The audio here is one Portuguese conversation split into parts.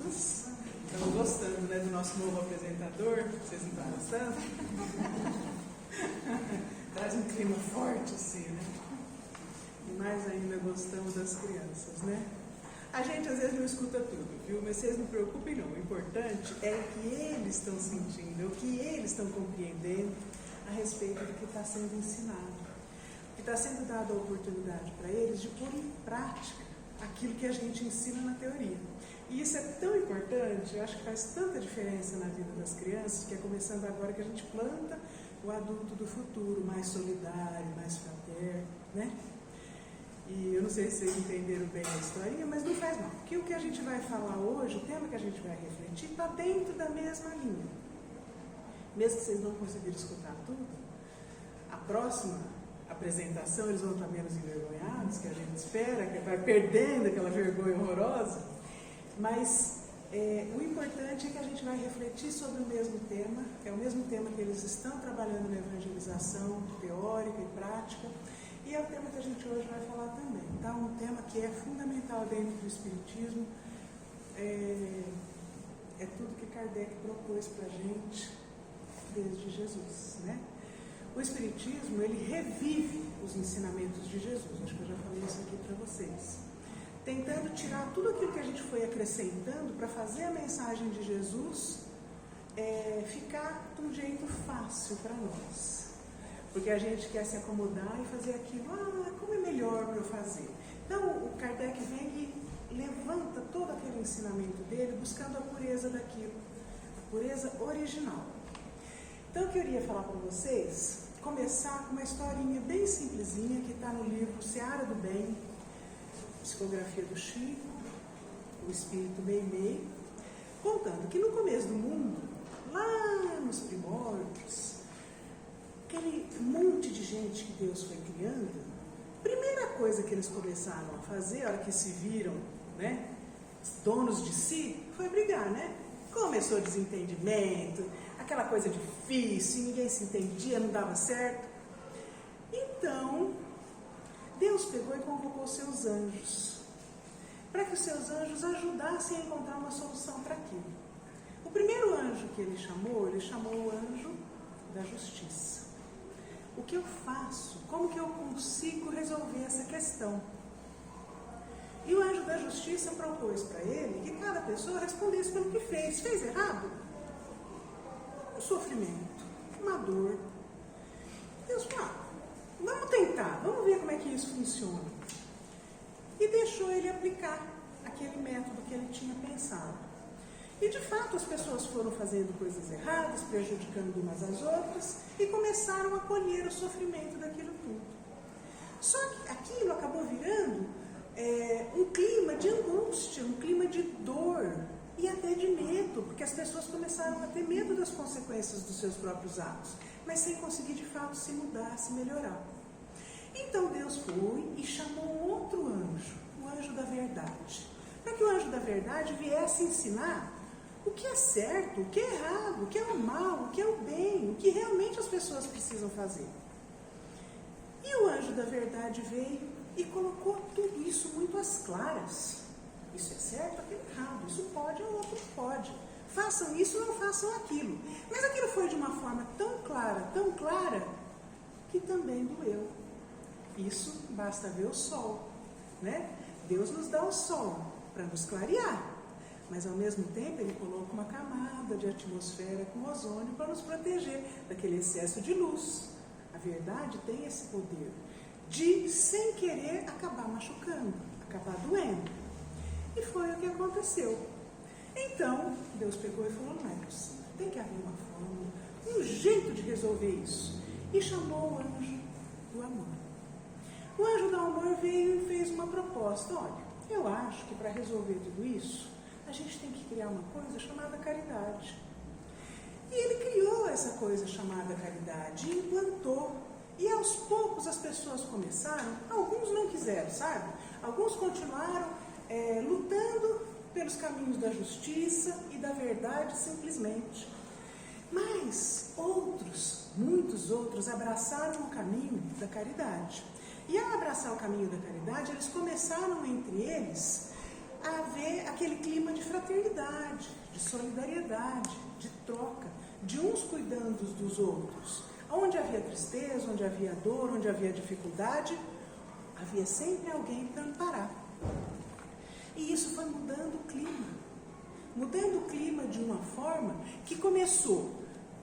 amados. Estão gostando, né, do nosso novo apresentador? Vocês não estão gostando? Traz um clima forte assim, né? E mais ainda gostamos das crianças, né? A gente às vezes não escuta tudo, viu? Mas vocês não preocupem não. O importante é o que eles estão sentindo, o que eles estão compreendendo a respeito do que está sendo ensinado. Que está sendo dada a oportunidade para eles de pôr em prática aquilo que a gente ensina na teoria. E isso é tão importante, eu acho que faz tanta diferença na vida das crianças, que é começando agora que a gente planta o adulto do futuro, mais solidário, mais fraterno, né? E eu não sei se vocês entenderam bem a historinha, mas não faz mal, porque o que a gente vai falar hoje, o tema que a gente vai refletir, está dentro da mesma linha. Mesmo que vocês não conseguiram escutar tudo, a próxima apresentação eles vão estar menos envergonhados, que a gente espera, que vai perdendo aquela vergonha horrorosa, mas o importante é que a gente vai refletir sobre o mesmo tema, que é o mesmo tema que eles estão trabalhando na evangelização teórica e prática, e é o tema que a gente hoje vai falar também, tá? Um tema que é fundamental dentro do Espiritismo, é tudo que Kardec propôs para a gente desde Jesus, né? O Espiritismo, ele revive os ensinamentos de Jesus, acho que eu já falei isso aqui para vocês, tentando tirar tudo aquilo que a gente foi acrescentando para fazer a mensagem de Jesus ficar de um jeito fácil para nós. Porque a gente quer se acomodar e fazer aquilo, como é melhor para eu fazer? Então, o Kardec vem e levanta todo aquele ensinamento dele, buscando a pureza daquilo, a pureza original. Então, eu queria falar para vocês, começar com uma historinha bem simplesinha, que está no livro Seara do Bem, Psicografia do Chico, o Espírito Meimei, contando que no começo do mundo, lá nos primórdios, aquele monte de gente que Deus foi criando, a primeira coisa que eles começaram a fazer, a hora que se viram, né, donos de si, foi brigar, né? Começou desentendimento, aquela coisa difícil, ninguém se entendia, não dava certo. Então, Deus pegou e convocou seus anjos, para que os seus anjos ajudassem a encontrar uma solução para aquilo. O primeiro anjo que ele chamou o anjo da justiça. O que eu faço? Como que eu consigo resolver essa questão? E o anjo da justiça propôs para ele que cada pessoa respondesse pelo que fez. Fez errado? Um sofrimento, uma dor. Deus falou, vamos tentar, vamos ver como é que isso funciona. E deixou ele aplicar aquele método que ele tinha pensado. E de fato as pessoas foram fazendo coisas erradas, prejudicando umas às outras, e começaram a colher o sofrimento daquilo tudo. Só que aquilo acabou virando um clima de angústia, um clima de dor e até de medo, porque as pessoas começaram a ter medo das consequências dos seus próprios atos, mas sem conseguir de fato se mudar, se melhorar. Então Deus foi e chamou outro anjo, o anjo da verdade, para que o anjo da verdade viesse ensinar o que é certo, o que é errado, o que é o mal, o que é o bem, o que realmente as pessoas precisam fazer. E o anjo da verdade veio e colocou tudo isso muito às claras. Isso é certo, aquilo é errado, isso pode, o outro pode. Façam isso, não façam aquilo. Mas aquilo foi de uma forma tão clara, que também doeu. Isso basta ver o sol, né? Deus nos dá o sol para nos clarear. Mas ao mesmo tempo ele coloca uma camada de atmosfera com ozônio para nos proteger daquele excesso de luz. A verdade tem esse poder de, sem querer, acabar machucando, acabar doendo. E foi o que aconteceu. Então, Deus pegou e falou, não é possível, tem que haver uma forma, um jeito de resolver isso. E chamou o anjo do amor. O anjo do amor veio e fez uma proposta. Olha, eu acho que para resolver tudo isso, a gente tem que criar uma coisa chamada caridade. E ele criou essa coisa chamada caridade e implantou. E aos poucos as pessoas começaram, alguns não quiseram, sabe? Alguns continuaram lutando pelos caminhos da justiça e da verdade simplesmente. Mas outros, muitos outros, abraçaram o caminho da caridade. E ao abraçar o caminho da caridade, eles começaram entre eles a haver aquele clima de fraternidade, de solidariedade, de troca, de uns cuidando dos outros. Onde havia tristeza, onde havia dor, onde havia dificuldade, havia sempre alguém para amparar. E isso foi mudando o clima de uma forma que começou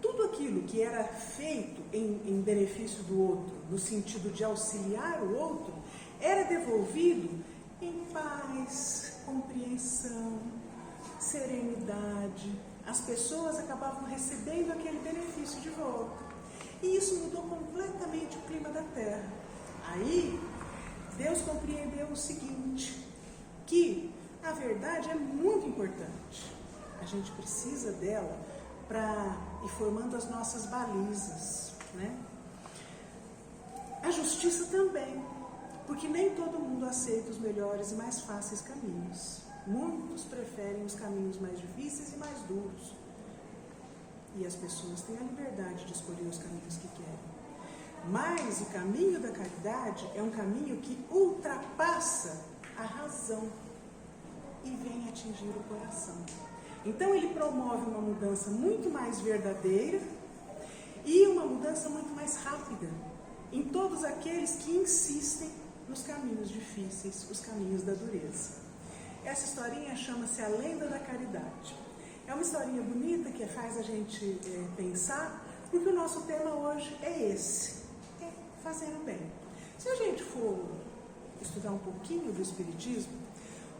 tudo aquilo que era feito em benefício do outro, no sentido de auxiliar o outro, era devolvido em paz, compreensão, serenidade. As pessoas acabavam recebendo aquele benefício de volta. E isso mudou completamente o clima da terra. Aí, Deus compreendeu o seguinte, que a verdade é muito importante. A gente precisa dela para ir formando as nossas balizas, né? A justiça também, porque nem todo mundo aceita os melhores e mais fáceis caminhos. Muitos preferem os caminhos mais difíceis e mais duros. E as pessoas têm a liberdade de escolher os caminhos que querem. Mas o caminho da caridade é um caminho que ultrapassa a razão e vem atingir o coração. Então ele promove uma mudança muito mais verdadeira e uma mudança muito mais rápida em todos aqueles que insistem nos caminhos difíceis, os caminhos da dureza. Essa historinha chama-se A Lenda da Caridade. É uma historinha bonita que faz a gente pensar, porque o nosso tema hoje é esse, é fazer o bem. Se a gente for estudar um pouquinho do Espiritismo,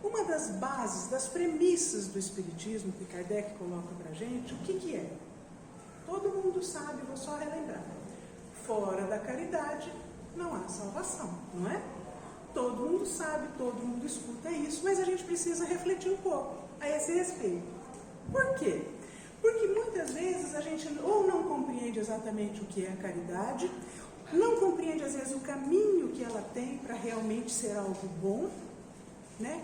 uma das bases, das premissas do Espiritismo que Kardec coloca para a gente, o que é? Todo mundo sabe, vou só relembrar. Fora da caridade não há salvação, não é? Todo mundo sabe, todo mundo escuta isso, mas a gente precisa refletir um pouco a esse respeito. Por quê? Porque muitas vezes a gente ou não compreende exatamente o que é a caridade, não compreende às vezes o caminho que ela tem para realmente ser algo bom, né?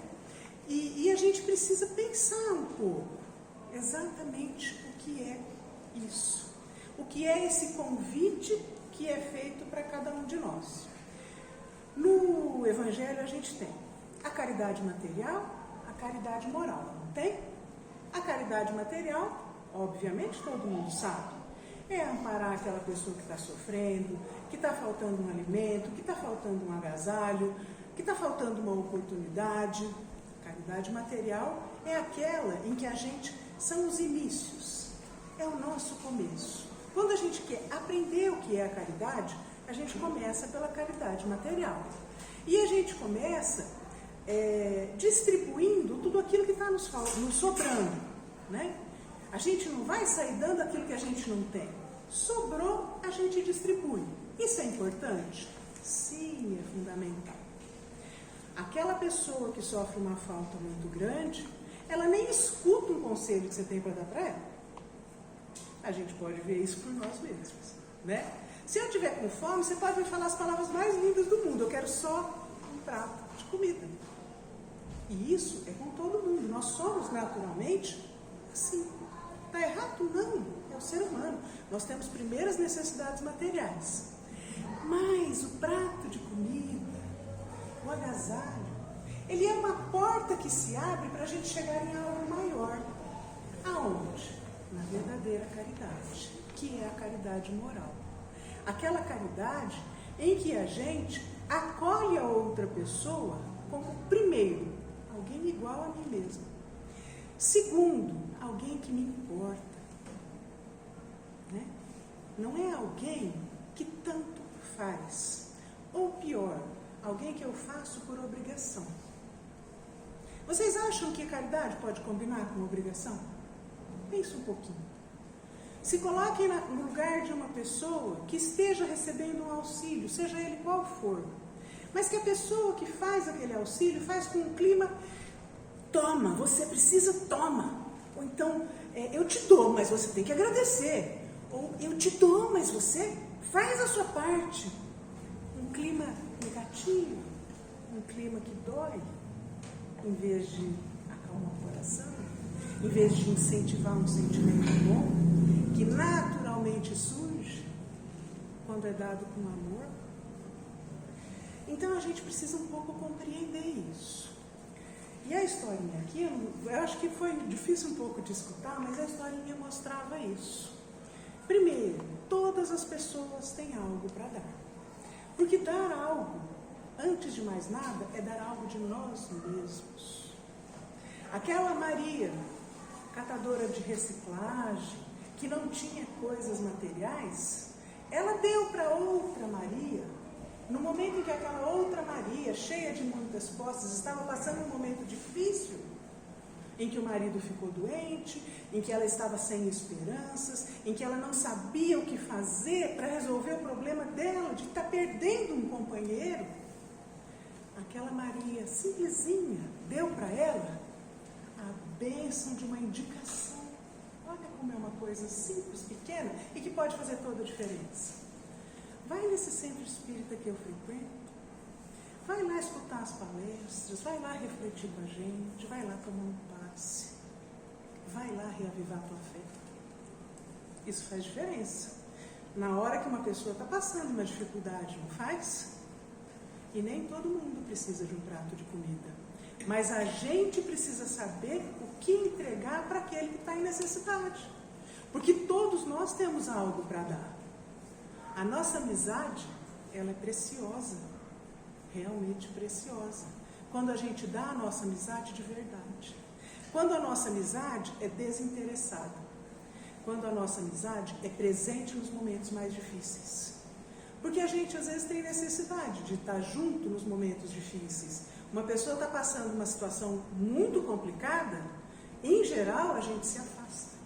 E a gente precisa pensar um pouco exatamente o que é isso. O que é esse convite que é feito para cada um de nós. No Evangelho a gente tem a caridade material, a caridade moral, não tem? A caridade material, obviamente todo mundo sabe, é amparar aquela pessoa que está sofrendo, que está faltando um alimento, que está faltando um agasalho, que está faltando uma oportunidade. A caridade material é aquela em que a gente, são os inícios, é o nosso começo. Quando a gente quer aprender o que é a caridade, a gente começa pela caridade material. E a gente começa distribuindo tudo aquilo que está nos sobrando, né? A gente não vai sair dando aquilo que a gente não tem. Sobrou, a gente distribui. Isso é importante? Sim, é fundamental. Aquela pessoa que sofre uma falta muito grande, ela nem escuta um conselho que você tem para dar para ela. A gente pode ver isso por nós mesmos, né? Se eu estiver com fome, você pode me falar as palavras mais lindas do mundo. Eu quero só um prato de comida. E isso é com todo mundo. Nós somos naturalmente assim. Está errado? Não. É o ser humano. Nós temos primeiras necessidades materiais. Mas o prato de comida, o agasalho, ele é uma porta que se abre para a gente chegar em algo maior. Aonde? Na verdadeira caridade, que é a caridade moral. Aquela caridade em que a gente acolhe a outra pessoa como, primeiro, alguém igual a mim mesmo. Segundo, alguém que me importa. Né? Não é alguém que tanto faz. Ou pior, alguém que eu faço por obrigação. Vocês acham que a caridade pode combinar com obrigação? Pense um pouquinho. Se coloquem no lugar de uma pessoa que esteja recebendo um auxílio, seja ele qual for, mas que a pessoa que faz aquele auxílio faz com um clima, toma, você precisa, toma. Ou então, eu te dou, mas você tem que agradecer. Ou eu te dou, mas você faz a sua parte. Um clima negativo, um clima que dói, em vez de acalmar o coração, em vez de incentivar um sentimento bom, que naturalmente surge quando é dado com amor. Então a gente precisa um pouco compreender isso. E a historinha aqui, eu acho que foi difícil um pouco de escutar, mas a historinha mostrava isso. Primeiro, todas as pessoas têm algo para dar. Porque dar algo, antes de mais nada, é dar algo de nós mesmos. Aquela Maria, catadora de reciclagem, que não tinha coisas materiais, ela deu para outra Maria, no momento em que aquela outra Maria, cheia de muitas posses, estava passando um momento difícil, em que o marido ficou doente, em que ela estava sem esperanças, em que ela não sabia o que fazer para resolver o problema dela, de estar perdendo um companheiro. Aquela Maria simplesinha deu para ela a bênção de uma indicação. Olha como é uma coisa simples, pequena e que pode fazer toda a diferença. Vai nesse centro espírita que eu frequento, vai lá escutar as palestras, vai lá refletir com a gente, vai lá tomar um passe, vai lá reavivar a tua fé. Isso faz diferença. Na hora que uma pessoa está passando uma dificuldade, não faz? E nem todo mundo precisa de um prato de comida. Mas a gente precisa saber o que entregar para aquele que está em necessidade. Porque todos nós temos algo para dar. A nossa amizade, ela é preciosa. Realmente preciosa. Quando a gente dá a nossa amizade de verdade. Quando a nossa amizade é desinteressada. Quando a nossa amizade é presente nos momentos mais difíceis. Porque a gente às vezes tem necessidade de estar junto nos momentos difíceis. Uma pessoa está passando uma situação muito complicada, em geral a gente se afasta.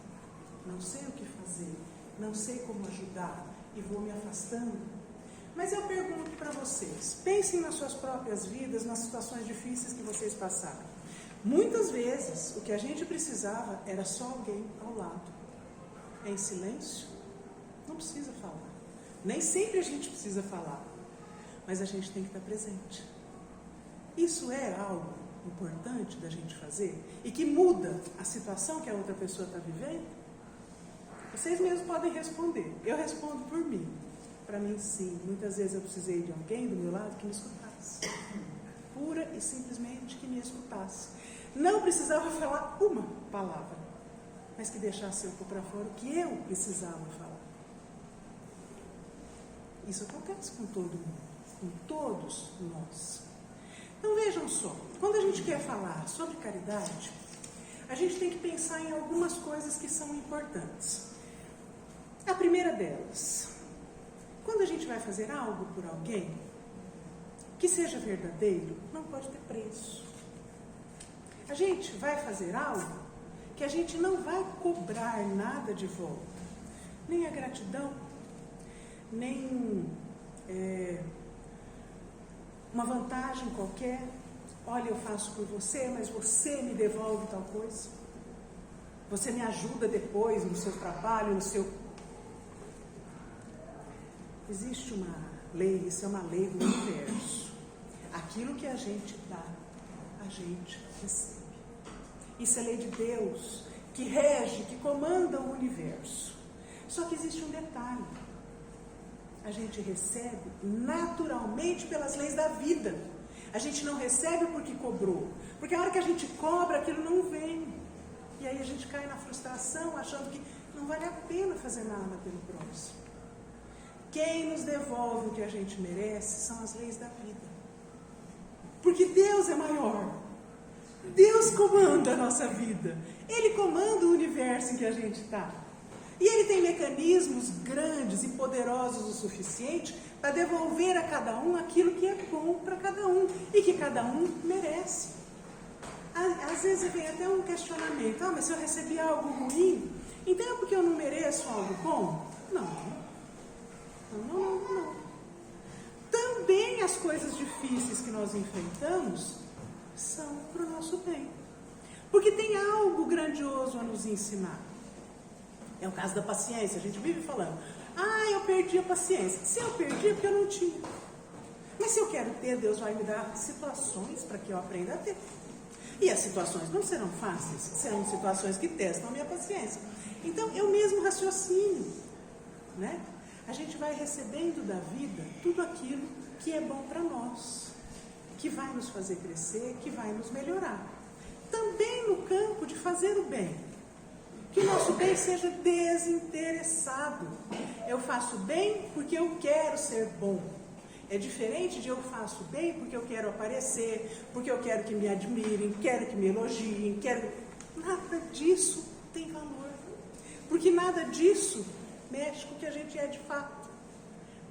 Não sei o que fazer, não sei como ajudar e vou me afastando. Mas eu pergunto para vocês, pensem nas suas próprias vidas, nas situações difíceis que vocês passaram. Muitas vezes o que a gente precisava era só alguém ao lado. Em silêncio, não precisa falar. Nem sempre a gente precisa falar, mas a gente tem que estar presente. Isso é algo importante da gente fazer e que muda a situação que a outra pessoa está vivendo? Vocês mesmos podem responder. Eu respondo por mim. Para mim, sim. Muitas vezes eu precisei de alguém do meu lado que me escutasse. Pura e simplesmente que me escutasse. Não precisava falar uma palavra, mas que deixasse eu pôr para fora o que eu precisava falar. Isso acontece com todo mundo, com todos nós. Então vejam só, quando a gente quer falar sobre caridade, a gente tem que pensar em algumas coisas que são importantes. A primeira delas, quando a gente vai fazer algo por alguém, que seja verdadeiro, não pode ter preço. A gente vai fazer algo que a gente não vai cobrar nada de volta, nem a gratidão, nem uma vantagem qualquer. Olha, eu faço por você, mas você me devolve tal coisa. Você me ajuda depois no seu trabalho, no seu... Existe uma lei, isso é uma lei do universo. Aquilo que a gente dá, a gente recebe. Isso é lei de Deus, que rege, que comanda o universo. Só que existe um detalhe. A gente recebe naturalmente pelas leis da vida. A gente não recebe porque cobrou. Porque a hora que a gente cobra, aquilo não vem. E aí a gente cai na frustração, achando que não vale a pena fazer nada pelo próximo. Quem nos devolve o que a gente merece são as leis da vida. Porque Deus é maior. Deus comanda a nossa vida. Ele comanda o universo em que a gente está. E Ele tem mecanismos grandes e poderosos o suficiente para devolver a cada um aquilo que é bom para cada um e que cada um merece. Às vezes vem até um questionamento: mas se eu recebi algo ruim, então é porque eu não mereço algo bom? Não. Também as coisas difíceis que nós enfrentamos são para o nosso bem. Porque tem algo grandioso a nos ensinar. É o caso da paciência. A gente vive falando: eu perdi a paciência. Se eu perdi é porque eu não tinha. Mas se eu quero ter, Deus vai me dar situações para que eu aprenda a ter. E as situações não serão fáceis, serão situações que testam a minha paciência. Então, eu mesmo raciocínio, né? A gente vai recebendo da vida tudo aquilo que é bom para nós, que vai nos fazer crescer, que vai nos melhorar. também no campo de fazer o bem. Que o nosso bem seja desinteressado. Eu faço bem porque eu quero ser bom. É diferente de eu faço bem porque eu quero aparecer, porque eu quero que me admirem, quero que me elogiem, Nada disso tem valor. Porque nada disso mexe com o que a gente é de fato.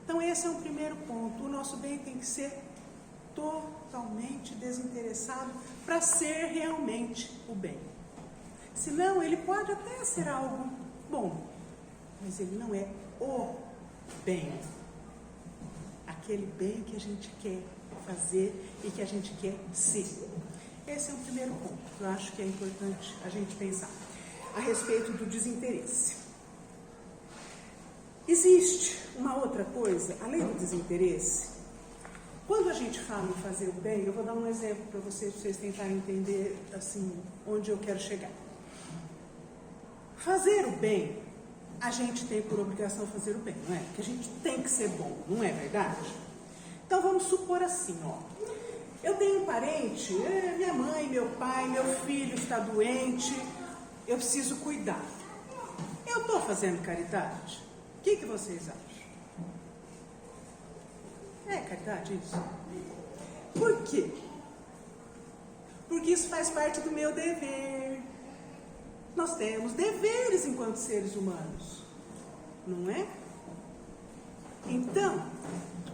Então esse é um primeiro ponto. O nosso bem tem que ser totalmente desinteressado para ser realmente o bem. Senão ele pode até ser algo bom, mas ele não é o bem. Aquele bem que a gente quer fazer e que a gente quer ser. Esse é o primeiro ponto. Eu acho que é importante a gente pensar a respeito do desinteresse. Existe uma outra coisa, além do desinteresse. Quando a gente fala em fazer o bem, eu vou dar um exemplo para vocês tentarem entender assim, onde eu quero chegar. Fazer o bem, a gente tem por obrigação fazer o bem, não é? Porque a gente tem que ser bom, não é verdade? Então vamos supor assim, eu tenho um parente, minha mãe, meu pai, meu filho está doente, eu preciso cuidar. Eu estou fazendo caridade? O que vocês acham? É caridade isso? Por quê? Porque isso faz parte do meu dever. Nós temos deveres enquanto seres humanos, não é? Então,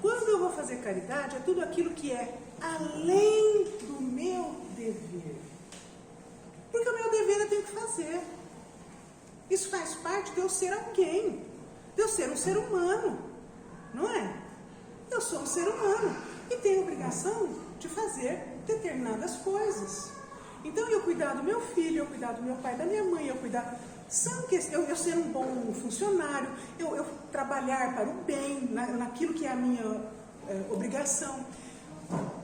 quando eu vou fazer caridade, é tudo aquilo que é além do meu dever. Porque o meu dever eu tenho que fazer. Isso faz parte de eu ser alguém, de eu ser um ser humano, não é? Eu sou um ser humano e tenho a obrigação de fazer determinadas coisas. Então, eu cuidar do meu filho, eu cuidar do meu pai, da minha mãe, eu ser um bom funcionário, eu trabalhar para o bem, naquilo que é a minha obrigação.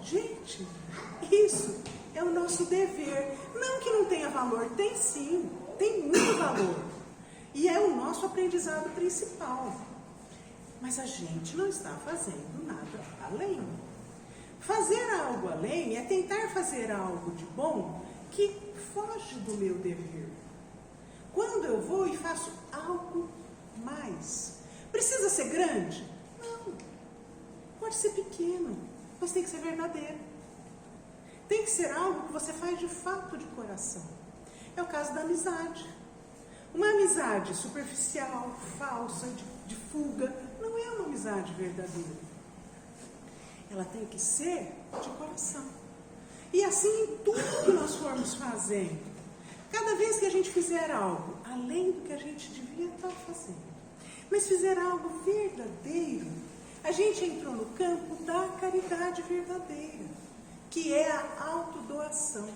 Gente, isso é o nosso dever. Não que não tenha valor, tem sim, tem muito valor. E é o nosso aprendizado principal. Mas a gente não está fazendo nada além. Fazer algo além é tentar fazer algo de bom que foge do meu dever. Quando eu vou e faço algo mais. Precisa ser grande? Não. Pode ser pequeno, mas tem que ser verdadeiro. Tem que ser algo que você faz de fato de coração. É o caso da amizade. Uma amizade superficial, falsa, de fuga, não é uma amizade verdadeira. Ela tem que ser de coração. E assim em tudo que nós formos fazendo, cada vez que a gente fizer algo além do que a gente devia estar fazendo, mas fizer algo verdadeiro, a gente entrou no campo da caridade verdadeira, que é a autodoação.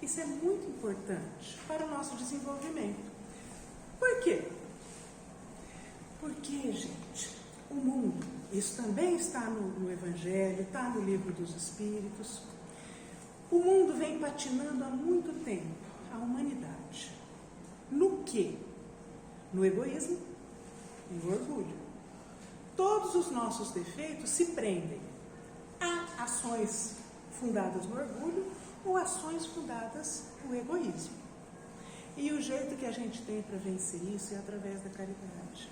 Isso é muito importante para o nosso desenvolvimento. Por quê? Porque, gente, o mundo, isso também está no Evangelho, está no Livro dos Espíritos. O mundo vem patinando há muito tempo, a humanidade. No quê? No egoísmo e no orgulho. Todos os nossos defeitos se prendem a ações fundadas no orgulho ou ações fundadas no egoísmo. E o jeito que a gente tem para vencer isso é através da caridade.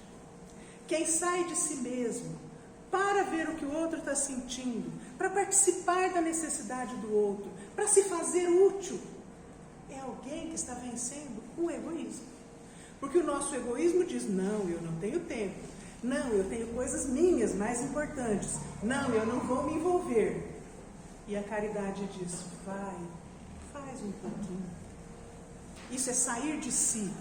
Quem sai de si mesmo para ver o que o outro está sentindo, para participar da necessidade do outro, para se fazer útil, é alguém que está vencendo o egoísmo. Porque o nosso egoísmo diz, não, eu não tenho tempo, não, eu tenho coisas minhas mais importantes, não, eu não vou me envolver. E a caridade diz, faz um pouquinho. Isso é sair de si.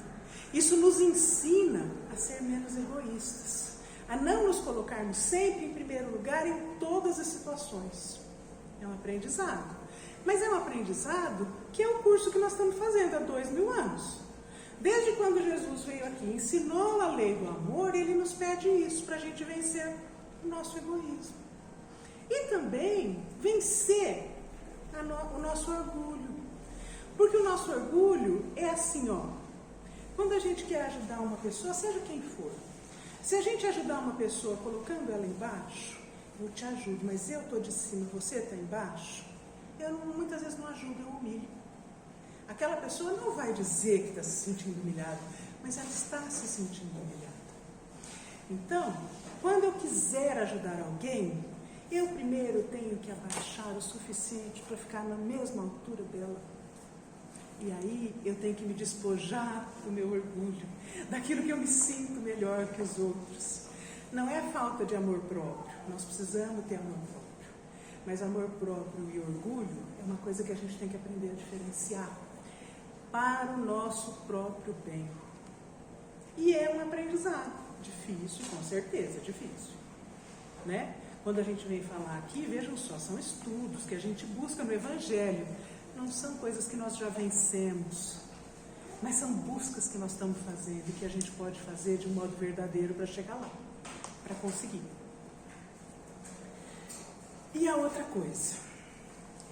Isso nos ensina a ser menos egoístas, a não nos colocarmos sempre em primeiro lugar em todas as situações. É um aprendizado. Mas é um aprendizado que é o curso que nós estamos fazendo há 2000 anos. Desde quando Jesus veio aqui, ensinou a lei do amor, ele nos pede isso para a gente vencer o nosso egoísmo. E também vencer o nosso orgulho. Porque o nosso orgulho é assim, quando a gente quer ajudar uma pessoa, seja quem for, se a gente ajudar uma pessoa colocando ela embaixo, eu te ajudo, mas eu estou de cima, você está embaixo, muitas vezes não ajudo, eu humilho. Aquela pessoa não vai dizer que está se sentindo humilhada, mas ela está se sentindo humilhada. Então, quando eu quiser ajudar alguém, eu primeiro tenho que abaixar o suficiente para ficar na mesma altura dela. E aí eu tenho que me despojar do meu orgulho, daquilo que eu me sinto melhor que os outros. Não é falta de amor próprio, nós precisamos ter amor próprio. Mas amor próprio e orgulho é uma coisa que a gente tem que aprender a diferenciar para o nosso próprio bem. E é um aprendizado difícil, com certeza, difícil, né? Quando a gente vem falar aqui, vejam só, são estudos que a gente busca no Evangelho. Não são coisas que nós já vencemos, mas são buscas que nós estamos fazendo e que a gente pode fazer de um modo verdadeiro para chegar lá, para conseguir. E a outra coisa,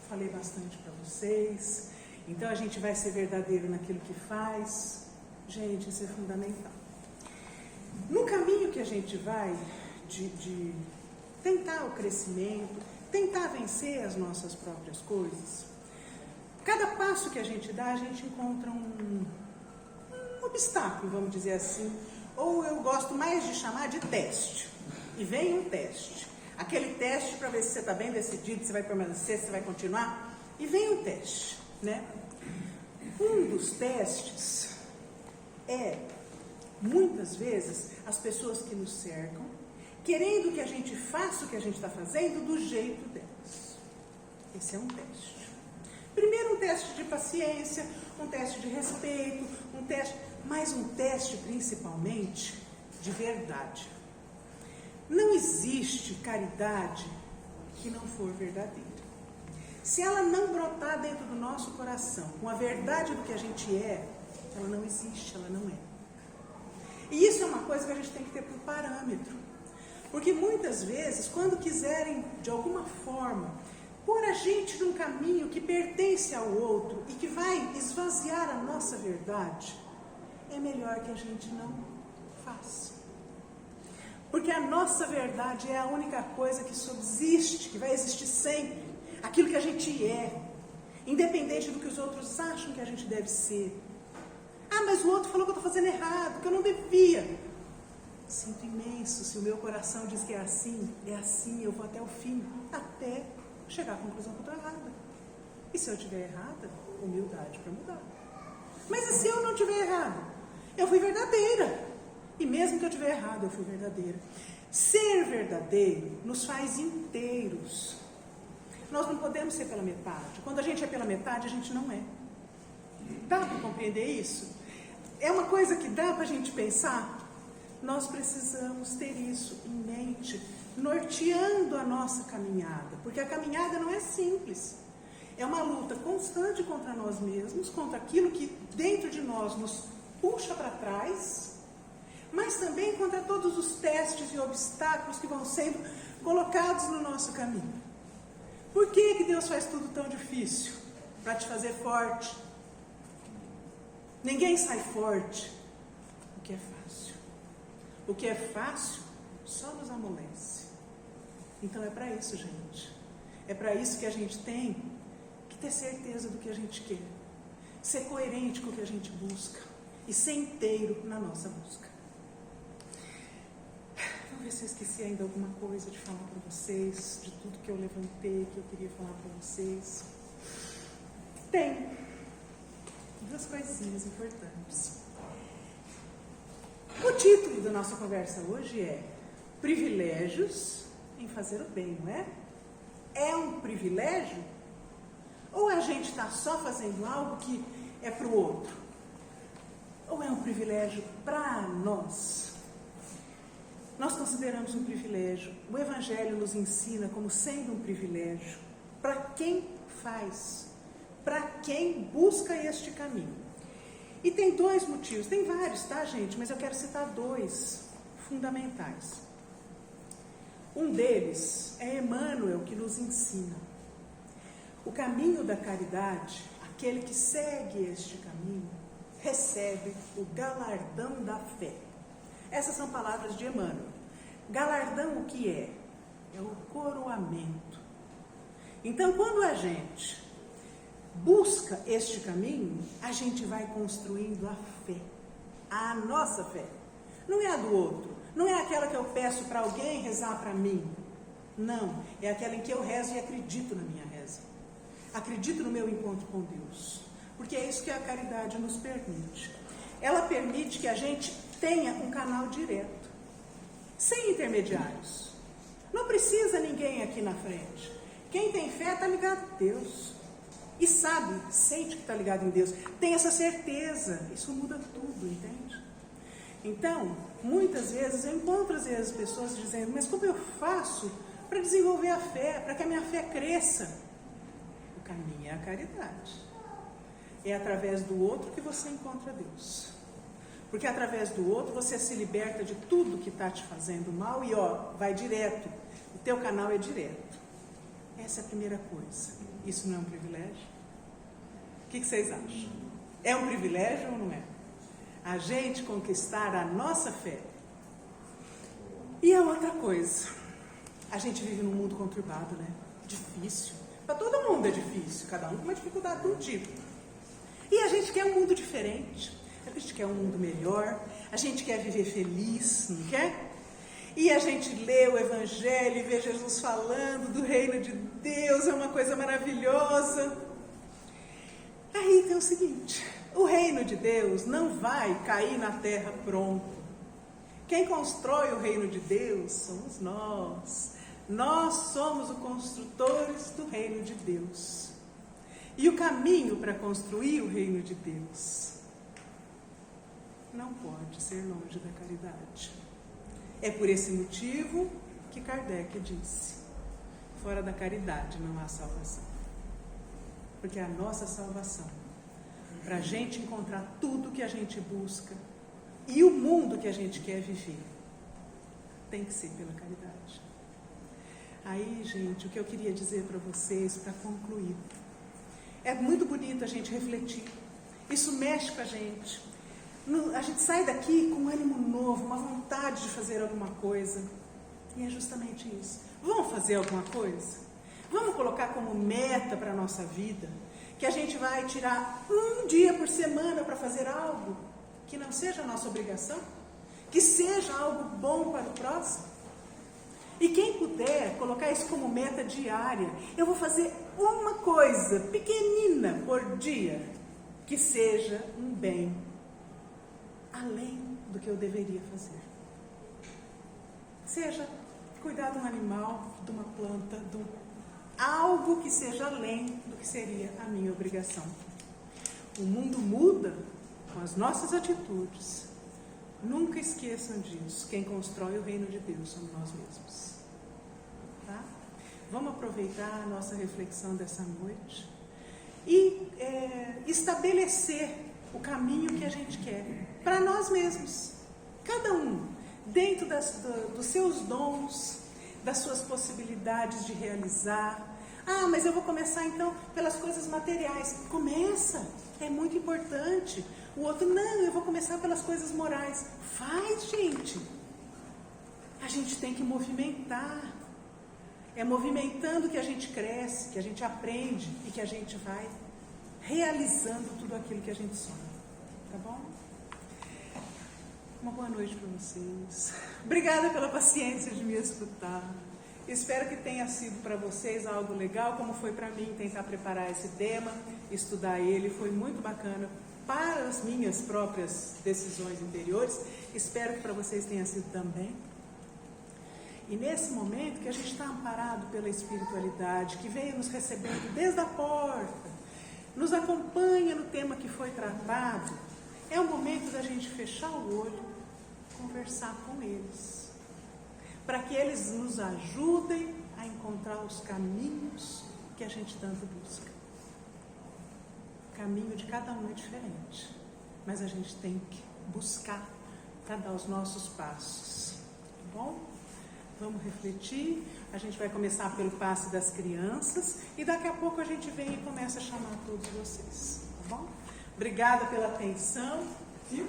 falei bastante para vocês, então a gente vai ser verdadeiro naquilo que faz. Gente, isso é fundamental. No caminho que a gente vai de tentar o crescimento, tentar vencer as nossas próprias coisas, cada passo que a gente dá, a gente encontra um obstáculo, vamos dizer assim, ou eu gosto mais de chamar de teste. E vem um teste. Aquele teste para ver se você está bem decidido, se vai permanecer, se vai continuar. E vem um teste, né? Um dos testes é, muitas vezes, as pessoas que nos cercam, querendo que a gente faça o que a gente está fazendo do jeito delas. Esse é um teste. Primeiro um teste de paciência, um teste de respeito, mas um teste principalmente de verdade. Não existe caridade que não for verdadeira. Se ela não brotar dentro do nosso coração, com a verdade do que a gente é, ela não existe, ela não é. E isso é uma coisa que a gente tem que ter por parâmetro. Porque muitas vezes, quando quiserem, de alguma forma, pôr a gente num caminho que pertence ao outro e que vai esvaziar a nossa verdade, é melhor que a gente não faça. Porque a nossa verdade é a única coisa que subsiste, que vai existir sempre. Aquilo que a gente é, independente do que os outros acham que a gente deve ser. Ah, mas o outro falou que eu estou fazendo errado, que eu não devia. Sinto imenso, se o meu coração diz que é assim, eu vou até o fim, até chegar à conclusão que eu estou errada. E se eu estiver errada, humildade para mudar. Mas e se eu não estiver errada? Eu fui verdadeira. E mesmo que eu estiver errada, eu fui verdadeira. Ser verdadeiro nos faz inteiros. Nós não podemos ser pela metade. Quando a gente é pela metade, a gente não é. Dá para compreender isso? É uma coisa que dá para a gente pensar? Nós precisamos ter isso em mente, norteando a nossa caminhada, porque a caminhada não é simples. É uma luta constante contra nós mesmos, contra aquilo que dentro de nós nos puxa para trás, mas também contra todos os testes e obstáculos que vão sendo colocados no nosso caminho. Por que Deus faz tudo tão difícil? Para te fazer forte. Ninguém sai forte do que é fácil. O que é fácil só nos amolece. Então é para isso, gente. É para isso que a gente tem que ter certeza do que a gente quer. Ser coerente com o que a gente busca. E ser inteiro na nossa busca. Vamos ver se eu esqueci ainda alguma coisa de falar para vocês. De tudo que eu levantei, que eu queria falar para vocês. Tem duas coisinhas importantes. O título da nossa conversa hoje é Privilégios em fazer o bem, não é? É um privilégio? Ou a gente está só fazendo algo que é para o outro? Ou é um privilégio para nós? Nós consideramos um privilégio. O Evangelho nos ensina como sendo um privilégio para quem faz, para quem busca este caminho. E tem dois motivos, tem vários, tá, gente? Mas eu quero citar dois fundamentais. Um deles é Emmanuel, que nos ensina. O caminho da caridade, aquele que segue este caminho, recebe o galardão da fé. Essas são palavras de Emmanuel. Galardão o que é? É o coroamento. Então, quando a gente busca este caminho, a gente vai construindo a fé, a nossa fé. Não é a do outro, não é aquela que eu peço para alguém rezar para mim. Não, é aquela em que eu rezo e acredito na minha reza. Acredito no meu encontro com Deus. Porque é isso que a caridade nos permite. Ela permite que a gente tenha um canal direto, sem intermediários. Não precisa ninguém aqui na frente. Quem tem fé está ligado a Deus. E sabe, sente que está ligado em Deus. Tem essa certeza. Isso muda tudo, entende? Então, muitas vezes, eu encontro às vezes pessoas dizendo, mas como eu faço para desenvolver a fé, para que a minha fé cresça? O caminho é a caridade. É através do outro que você encontra Deus. Porque através do outro você se liberta de tudo que está te fazendo mal e vai direto. O teu canal é direto. Essa é a primeira coisa. Isso não é um privilégio? O que vocês acham? É um privilégio ou não é? A gente conquistar a nossa fé. E a outra coisa, a gente vive num mundo conturbado, né? Difícil. Para todo mundo é difícil, cada um com uma dificuldade de um tipo. E a gente quer um mundo diferente, a gente quer um mundo melhor, a gente quer viver feliz, não quer? E a gente lê o Evangelho e vê Jesus falando do reino de Deus, é uma coisa maravilhosa. Aí tem o seguinte, o reino de Deus não vai cair na terra pronto. Quem constrói o reino de Deus somos nós. Nós somos os construtores do reino de Deus. E o caminho para construir o reino de Deus não pode ser longe da caridade. É por esse motivo que Kardec disse, fora da caridade não há salvação. Porque a nossa salvação, para a gente encontrar tudo que a gente busca e o mundo que a gente quer viver, tem que ser pela caridade. Aí, gente, o que eu queria dizer para vocês, para concluir, é muito bonito a gente refletir. Isso mexe com a gente. A gente sai daqui com um ânimo novo, uma vontade de fazer alguma coisa. E é justamente isso. Vamos fazer alguma coisa? Vamos colocar como meta para a nossa vida que a gente vai tirar um dia por semana para fazer algo que não seja a nossa obrigação, que seja algo bom para o próximo. E quem puder colocar isso como meta diária, eu vou fazer uma coisa pequenina por dia que seja um bem além do que eu deveria fazer. Seja cuidar de um animal, de uma planta, algo que seja além do que seria a minha obrigação. O mundo muda com as nossas atitudes. Nunca esqueçam disso. Quem constrói o reino de Deus somos nós mesmos. Tá? Vamos aproveitar a nossa reflexão dessa noite e estabelecer o caminho que a gente quer para nós mesmos. Cada um, dentro dos seus dons, das suas possibilidades de realizar. Ah, mas eu vou começar então pelas coisas materiais. Começa, é muito importante. O outro, não, eu vou começar pelas coisas morais. Faz, gente. A gente tem que movimentar. É movimentando que a gente cresce, que a gente aprende e que a gente vai realizando tudo aquilo que a gente sonha. Tá bom? Uma boa noite para vocês. Obrigada pela paciência de me escutar. Espero que tenha sido para vocês algo legal, como foi para mim tentar preparar esse tema, estudar ele. Foi muito bacana para as minhas próprias decisões interiores. Espero que para vocês tenha sido também. E nesse momento que a gente está amparado pela espiritualidade, que veio nos recebendo desde a porta, nos acompanha no tema que foi tratado, é o momento da gente fechar o olho, conversar com eles, para que eles nos ajudem a encontrar os caminhos que a gente tanto busca. O caminho de cada um é diferente, mas a gente tem que buscar para dar os nossos passos, tá bom? Vamos refletir, a gente vai começar pelo passe das crianças e daqui a pouco a gente vem e começa a chamar todos vocês, tá bom? Obrigada pela atenção, viu?